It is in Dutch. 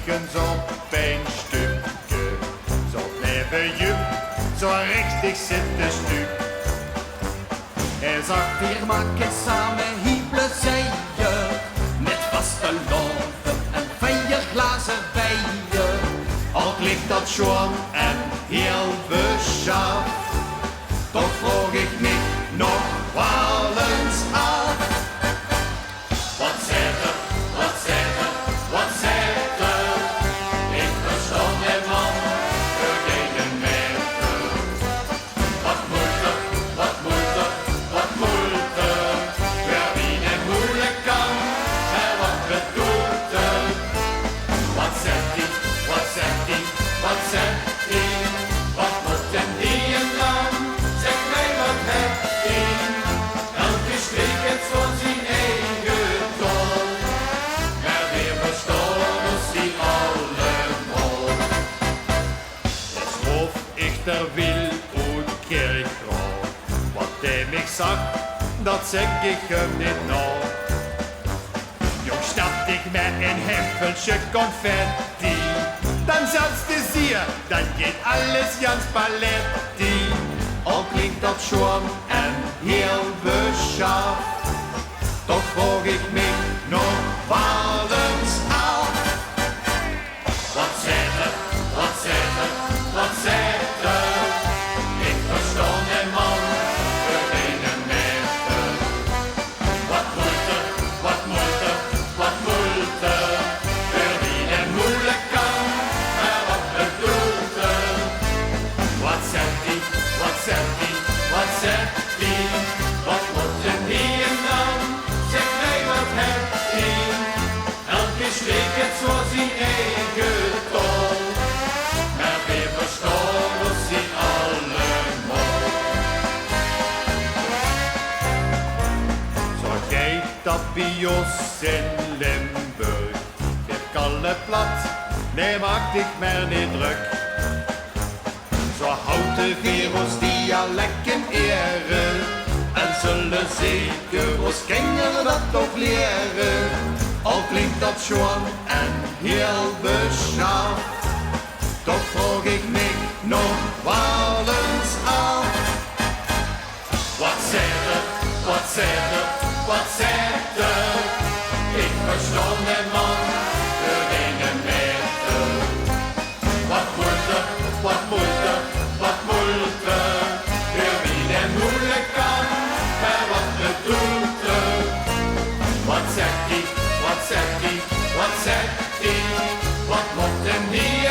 ergens op een stukje. Zo blijven je zo richtig zitten stuk. Hij zag Vier maken samen hiepelen zij je, met vaste loven en fijne glazen bijen. al klinkt dat schoon en heel beschaafd, toch vroeg ik me nog wel eens af. Wat zegt er, wat zegt er, wat zegt er? Ik verstond hem man, geen meter. Wat moeite, wat moeite, wat moeite. Wer wie het moeilijk kan, en wat bedoelt er? Wat zegt hij, wat zegt hij, wat zegt hij? Wat moet hem die en dan? Zeg mij wat hebt hij? Elke streek heeft zo zijn eigen tol. Maar weer verstaan ons die allemaal. Het schoof ik ter wil uit Kerkraad. Wat hij mij zag, dat zeg ik hem niet nog. Jong stapte ik met een hemfeltje confetti. Dan zelfs te zien, dan geht alles ganz paletti. Al klinkt dat schoon en heel beschaafd, toch vroeg ik me nog wel eens af. Wat zegt er, wat zegt er, wat zegt er? Ik verstond hem man, geen meter. Wat moeite, wat moeite, wat moeite. Voor wie het moeilijk kan, maar wat bedoelt er? Wat zegt hij, wat zegt hij, wat zegt hij? Wat moet hem die en dan? Zeg mij wat hebt hij? Elke streek heeft zo zijn eigen tol. Maar weer verstaan ons die allemaal. Zo gij dat bij ons in Limburg, weer kalle plat, nee maak ik maar niet druk. Zo houdt de virus dialecten eren, en zullen zeker ons kinderen dat ook leren. Al klinkt dat schoon en heel beschaafd, toch vroeg ik me nog wel eens af. Wat zegt er, wat zegt er, wat zegt er? Ik verstond hem man, geen meter. Wat moeite, wat moeite, wat moeite. Voor wie het moeilijk kan, maar wat bedoelt er? Wat zegt hij, wat zegt hij, wat zegt hij? Wat moet hem niet